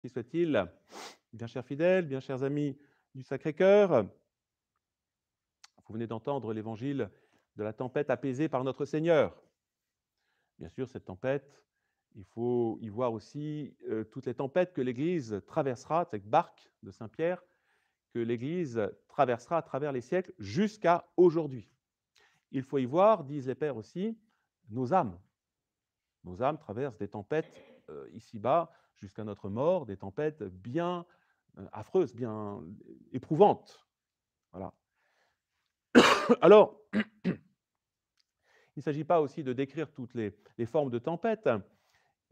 Qui soit-il, bien chers fidèles, bien chers amis du Sacré-Cœur, vous venez d'entendre l'évangile de la tempête apaisée par notre Seigneur. Bien sûr, cette tempête, il faut y voir aussi toutes les tempêtes que l'Église traversera, cette barque de Saint-Pierre, que l'Église traversera à travers les siècles jusqu'à aujourd'hui. Il faut y voir, disent les pères aussi, nos âmes. Nos âmes traversent des tempêtes ici-bas jusqu'à notre mort, des tempêtes bien affreuses, bien éprouvantes. Voilà. Alors, il ne s'agit pas aussi de décrire toutes les formes de tempêtes.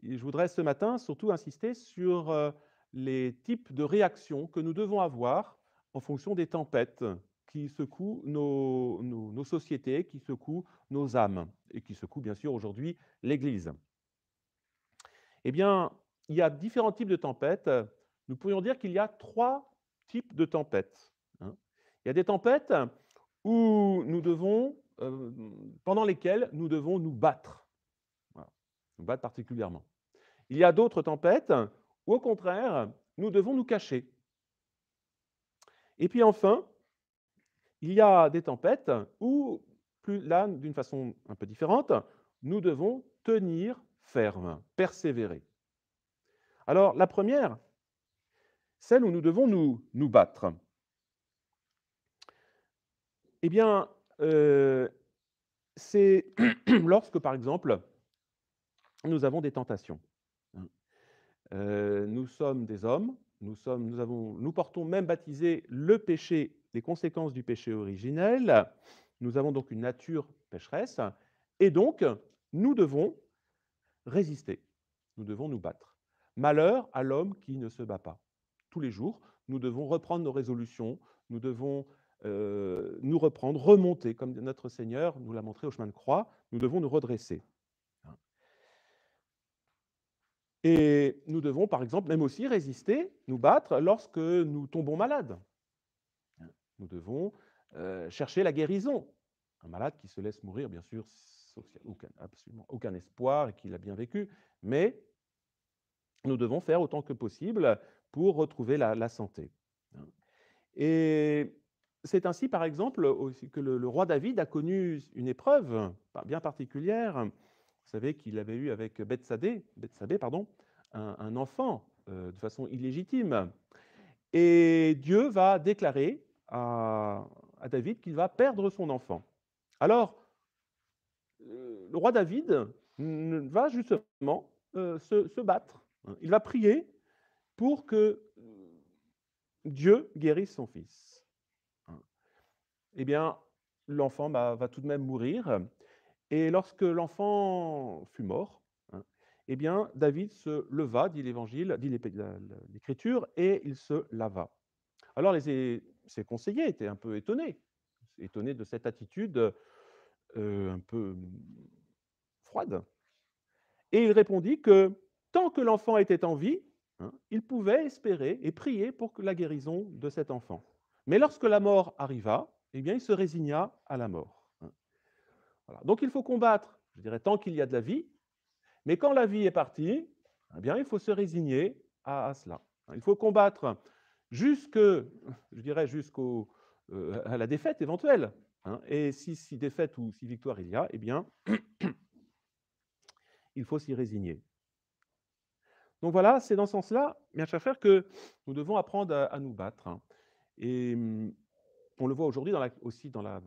Je voudrais ce matin surtout insister sur les types de réactions que nous devons avoir en fonction des tempêtes qui secouent nos sociétés, qui secouent nos âmes et qui secouent bien sûr aujourd'hui l'Église. Eh bien, il y a différents types de tempêtes. Nous pourrions dire qu'il y a 3 types de tempêtes, hein. Il y a des tempêtes où nous devons, pendant lesquelles nous devons nous battre. Voilà, nous battre particulièrement. Il y a d'autres tempêtes où, au contraire, nous devons nous cacher. Et puis enfin, il y a des tempêtes où, là, d'une façon un peu différente, nous devons tenir ferme, persévérer. Alors, la première, celle où nous devons nous battre. Eh bien, c'est lorsque, par exemple, nous avons des tentations. Nous sommes des hommes, nous portons même baptisé le péché, les conséquences du péché originel. Nous avons donc une nature pécheresse, et donc nous devons résister, nous devons nous battre. Malheur à l'homme qui ne se bat pas. Tous les jours, nous devons reprendre nos résolutions, nous devons nous reprendre, remonter, comme notre Seigneur nous l'a montré au chemin de croix, nous devons nous redresser. Et nous devons, par exemple, même aussi résister, nous battre lorsque nous tombons malades. Nous devons chercher la guérison. Un malade qui se laisse mourir, bien sûr, sauf s'il n'y a absolument aucun espoir et qu'il a bien vécu, mais nous devons faire autant que possible pour retrouver la santé. Et c'est ainsi, par exemple, aussi que le roi David a connu une épreuve bien particulière. Vous savez qu'il avait eu avec Bethsabée, un enfant de façon illégitime. Et Dieu va déclarer à David qu'il va perdre son enfant. Alors, le roi David va justement se battre. Il va prier pour que Dieu guérisse son fils. Eh bien, l'enfant va tout de même mourir. Et lorsque l'enfant fut mort, eh bien, David se leva, dit l'Évangile, dit l'Écriture, et il se lava. Alors, ses conseillers étaient un peu étonnés de cette attitude un peu froide. Et il répondit que tant que l'enfant était en vie, il pouvait espérer et prier pour la guérison de cet enfant. Mais lorsque la mort arriva, eh bien, il se résigna à la mort. Voilà. Donc, il faut combattre, je dirais, tant qu'il y a de la vie, mais quand la vie est partie, eh bien, il faut se résigner à cela. Il faut combattre je dirais, à la défaite éventuelle. Et si défaite ou si victoire il y a, eh bien, il faut s'y résigner. Donc voilà, c'est dans ce sens-là, mes chers frères, que nous devons apprendre à nous battre. Et on le voit aujourd'hui aussi dans la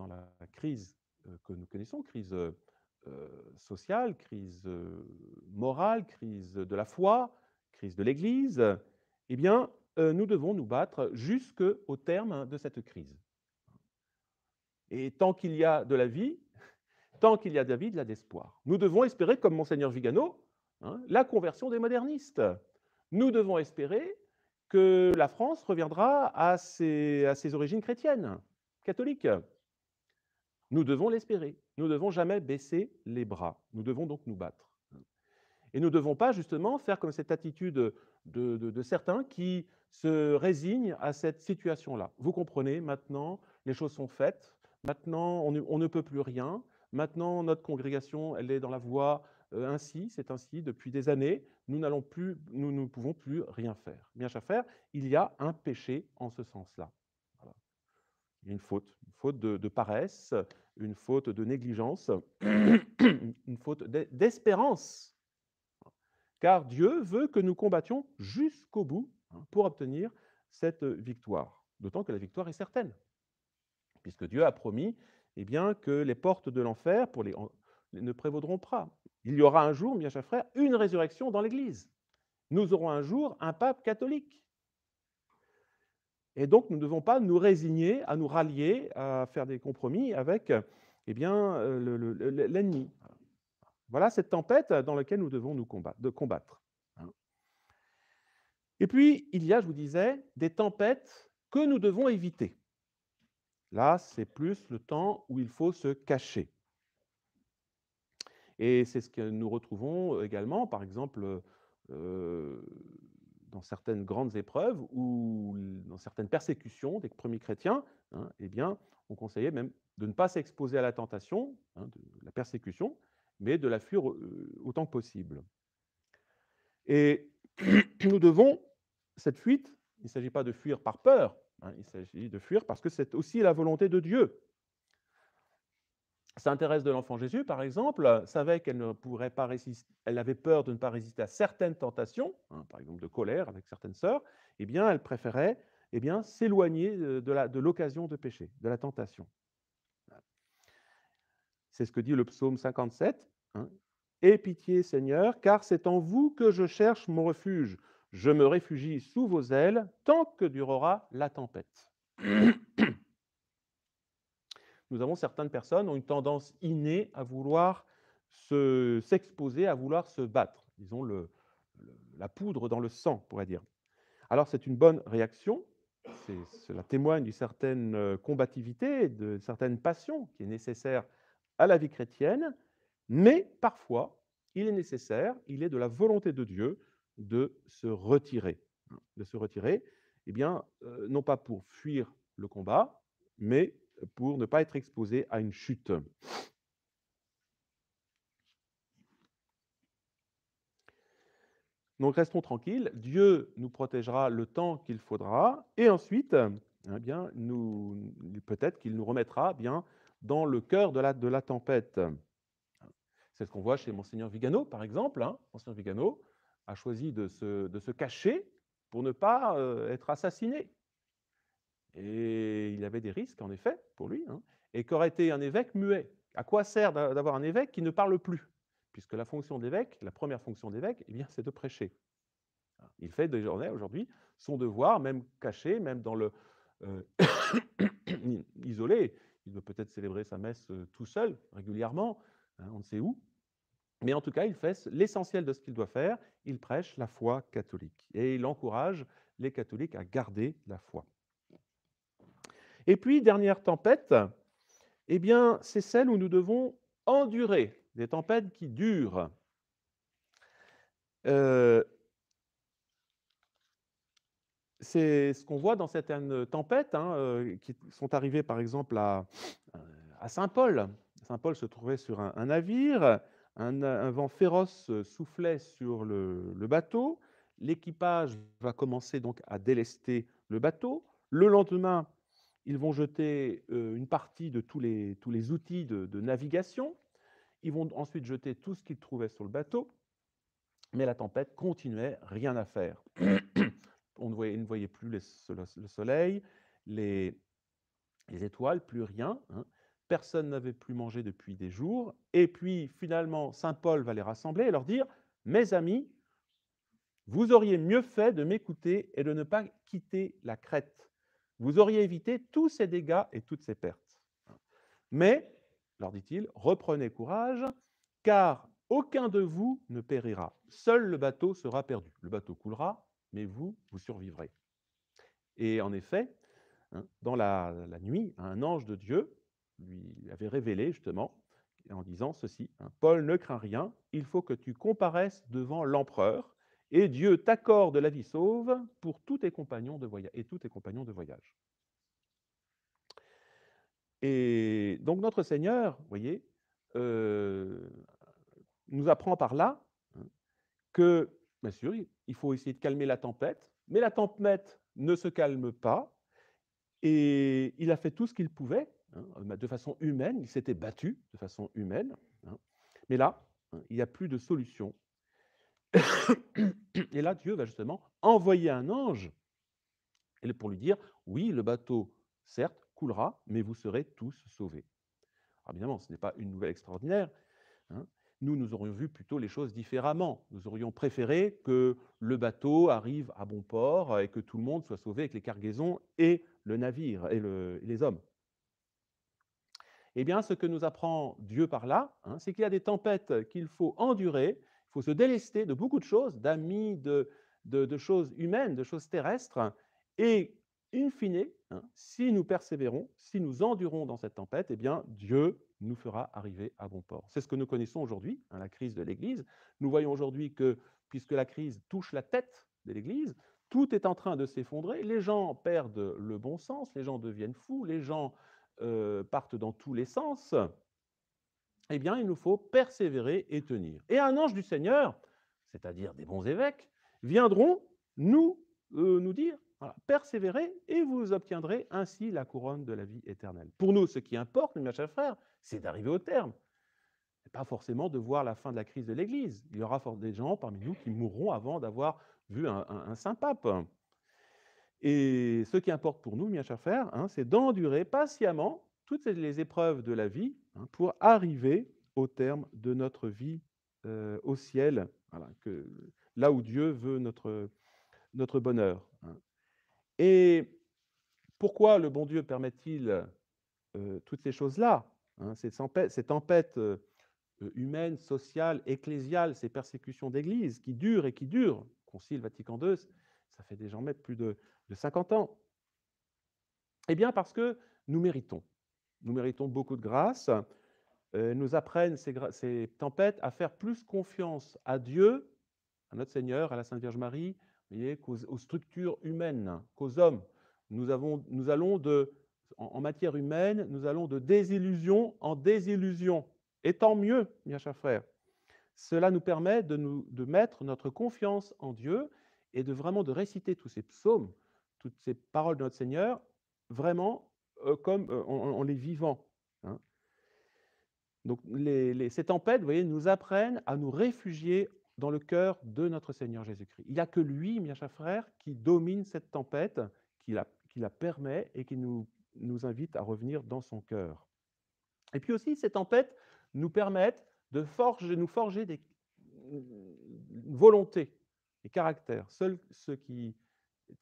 crise que nous connaissons, crise sociale, crise morale, crise de la foi, crise de l'Église. Eh bien, nous devons nous battre jusqu'au terme de cette crise. Et tant qu'il y a de la vie, tant qu'il y a de la vie, il y a de l'espoir. Nous devons espérer, comme Monseigneur Vigano, la conversion des modernistes. Nous devons espérer que la France reviendra à ses origines chrétiennes, catholiques. Nous devons l'espérer. Nous ne devons jamais baisser les bras. Nous devons donc nous battre. Et nous ne devons pas justement faire comme cette attitude de certains qui se résignent à cette situation-là. Vous comprenez, maintenant, les choses sont faites. Maintenant, on ne peut plus rien. Maintenant, notre congrégation, elle est dans la voie ainsi, c'est ainsi depuis des années, nous ne pouvons plus rien faire. Bien cher frère, il y a un péché en ce sens-là. Voilà. Il y a une faute de paresse, une faute de négligence, une faute d'espérance. Car Dieu veut que nous combattions jusqu'au bout pour obtenir cette victoire. D'autant que la victoire est certaine, puisque Dieu a promis eh bien, que les portes de l'enfer ne prévaudront pas. Il y aura un jour, bien chers frères, une résurrection dans l'Église. Nous aurons un jour un pape catholique. Et donc, nous ne devons pas nous résigner à nous rallier, à faire des compromis avec eh bien, l'ennemi. Voilà cette tempête dans laquelle nous devons nous combattre. Et puis, il y a, je vous disais, des tempêtes que nous devons éviter. Là, c'est plus le temps où il faut se cacher. Et c'est ce que nous retrouvons également, par exemple, dans certaines grandes épreuves ou dans certaines persécutions des premiers chrétiens, eh bien, on conseillait même de ne pas s'exposer à la tentation, de la persécution, mais de la fuir autant que possible. Et nous devons, cette fuite, il ne s'agit pas de fuir par peur, il s'agit de fuir parce que c'est aussi la volonté de Dieu. Sainte Thérèse de l'Enfant Jésus, par exemple, savait qu'elle ne pourrait pas résister, elle avait peur de ne pas résister à certaines tentations, par exemple de colère avec certaines sœurs, eh bien, elle préférait s'éloigner de l'occasion de pécher, de la tentation. C'est ce que dit le psaume 57. Aie pitié, Seigneur, car c'est en vous que je cherche mon refuge. Je me réfugie sous vos ailes tant que durera la tempête. Nous avons certaines personnes qui ont une tendance innée à vouloir s'exposer, à vouloir se battre. Ils ont la poudre dans le sang, on pourrait dire. Alors c'est une bonne réaction, cela témoigne d'une certaine combativité, de certaines passions qui est nécessaire à la vie chrétienne, mais parfois, il est nécessaire, il est de la volonté de Dieu de se retirer. De se retirer, eh bien, non pas pour fuir le combat, mais pour ne pas être exposé à une chute. Donc restons tranquilles, Dieu nous protégera le temps qu'il faudra, et ensuite, eh bien, peut-être qu'il nous remettra bien dans le cœur de la tempête. C'est ce qu'on voit chez Monseigneur Vigano, par exemple. Monseigneur Vigano a choisi de se cacher pour ne pas être assassiné. Et il avait des risques, en effet, pour lui. Et qu'aurait été un évêque muet? À quoi sert d'avoir un évêque qui ne parle plus? Puisque la fonction d'évêque, la première fonction d'évêque, eh bien, c'est de prêcher. Il fait aujourd'hui son devoir, même caché, même dans le isolé. Il doit peut-être célébrer sa messe tout seul, régulièrement, on ne sait où. Mais en tout cas, il fait l'essentiel de ce qu'il doit faire. Il prêche la foi catholique et il encourage les catholiques à garder la foi. Et puis, dernière tempête, eh bien, c'est celle où nous devons endurer, des tempêtes qui durent. C'est ce qu'on voit dans certaines tempêtes qui sont arrivées, par exemple, à Saint-Paul. Saint-Paul se trouvait sur un navire, un vent féroce soufflait sur le bateau, l'équipage va commencer donc à délester le bateau. Le lendemain, ils vont jeter une partie de tous les outils de navigation. Ils vont ensuite jeter tout ce qu'ils trouvaient sur le bateau, mais la tempête continuait, rien à faire. Ils ne voyaient plus le soleil, les étoiles, plus rien. Personne n'avait plus mangé depuis des jours. Et puis, finalement, saint Paul va les rassembler et leur dire « Mes amis, vous auriez mieux fait de m'écouter et de ne pas quitter la Crète. Vous auriez évité tous ces dégâts et toutes ces pertes. Mais, leur dit-il, reprenez courage, car aucun de vous ne périra. Seul le bateau sera perdu. Le bateau coulera, mais vous survivrez. » Et en effet, dans la nuit, un ange de Dieu lui avait révélé justement, en disant ceci, Paul, ne crains rien, il faut que tu comparaisses devant l'empereur, et Dieu t'accorde la vie sauve pour tous tes compagnons de voyage. Et donc notre Seigneur, vous voyez, nous apprend par là, hein, que, bien sûr, il faut essayer de calmer la tempête, mais la tempête ne se calme pas, et il a fait tout ce qu'il pouvait, hein, de façon humaine, il s'était battu de façon humaine, hein, mais là, hein, il n'y a plus de solution. Et là, Dieu va justement envoyer un ange pour lui dire, oui, le bateau, certes, coulera, mais vous serez tous sauvés. Alors évidemment, ce n'est pas une nouvelle extraordinaire, hein. Nous aurions vu plutôt les choses différemment. Nous aurions préféré que le bateau arrive à bon port et que tout le monde soit sauvé avec les cargaisons et le navire et les hommes. Eh bien, ce que nous apprend Dieu par là, hein, c'est qu'il y a des tempêtes qu'il faut endurer, il faut se délester de beaucoup de choses, d'amis, de choses humaines, de choses terrestres, et in fine, hein, si nous persévérons, si nous endurons dans cette tempête, eh bien, Dieu nous fera arriver à bon port. C'est ce que nous connaissons aujourd'hui, hein, la crise de l'Église. Nous voyons aujourd'hui que, puisque la crise touche la tête de l'Église, tout est en train de s'effondrer, les gens perdent le bon sens, les gens deviennent fous, les gens partent dans tous les sens, eh bien, il nous faut persévérer et tenir. Et un ange du Seigneur, c'est-à-dire des bons évêques, viendront nous dire, voilà, persévérez et vous obtiendrez ainsi la couronne de la vie éternelle. Pour nous, ce qui importe, mes chers frères, c'est d'arriver au terme. Et pas forcément de voir la fin de la crise de l'Église. Il y aura des gens parmi nous qui mourront avant d'avoir vu un saint pape. Et ce qui importe pour nous, mes chers frères, hein, c'est d'endurer patiemment toutes les épreuves de la vie, hein, pour arriver au terme de notre vie au ciel, voilà, là où Dieu veut notre bonheur, hein. Et pourquoi le bon Dieu permet-il toutes ces choses-là, hein, ces tempêtes humaines, sociales, ecclésiales, ces persécutions d'Église qui durent et qui durent? Concile Vatican II, ça fait désormais plus de 50 ans. Eh bien, parce que nous méritons. Nous méritons beaucoup de grâce. Nous apprennent ces tempêtes à faire plus confiance à Dieu, à notre Seigneur, à la Sainte Vierge Marie, vous voyez, aux structures humaines, qu'aux hommes. Nous allons en matière humaine, nous allons de désillusion en désillusion. Et tant mieux, mes chers frères. Cela nous permet de mettre notre confiance en Dieu et vraiment de réciter tous ces psaumes, toutes ces paroles de notre Seigneur, vraiment comme en les vivant, hein. Donc ces tempêtes, vous voyez, nous apprennent à nous réfugier dans le cœur de notre Seigneur Jésus-Christ. Il n'y a que lui, mes chers frères, qui domine cette tempête, qui la permet et qui nous invite à revenir dans son cœur. Et puis aussi, ces tempêtes nous permettent de nous forger une volonté, des caractères. Seuls ceux qui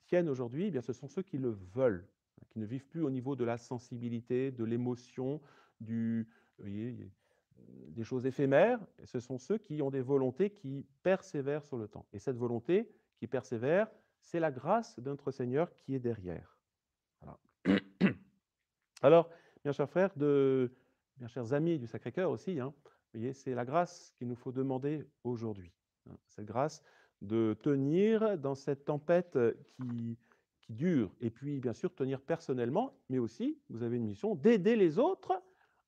tiennent aujourd'hui, eh bien, ce sont ceux qui le veulent, qui ne vivent plus au niveau de la sensibilité, de l'émotion, vous voyez, des choses éphémères. Ce sont ceux qui ont des volontés qui persévèrent sur le temps. Et cette volonté qui persévère, c'est la grâce de notre Seigneur qui est derrière. Voilà. Alors, bien chers frères, bien chers amis du Sacré-Cœur aussi, hein, vous voyez, c'est la grâce qu'il nous faut demander aujourd'hui, hein, cette grâce de tenir dans cette tempête qui dure, et puis bien sûr tenir personnellement, mais aussi, vous avez une mission d'aider les autres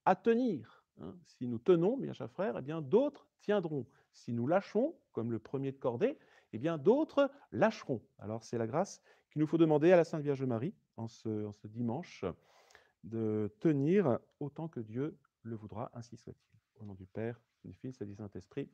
à tenir, hein. Si nous tenons, bien chers frères, eh bien d'autres tiendront. Si nous lâchons, comme le premier de cordée, eh bien d'autres lâcheront. Alors c'est la grâce qu'il nous faut demander à la Sainte Vierge Marie en ce dimanche, de tenir autant que Dieu le voudra, ainsi soit-il. Au nom du Père, du Fils et du Saint-Esprit.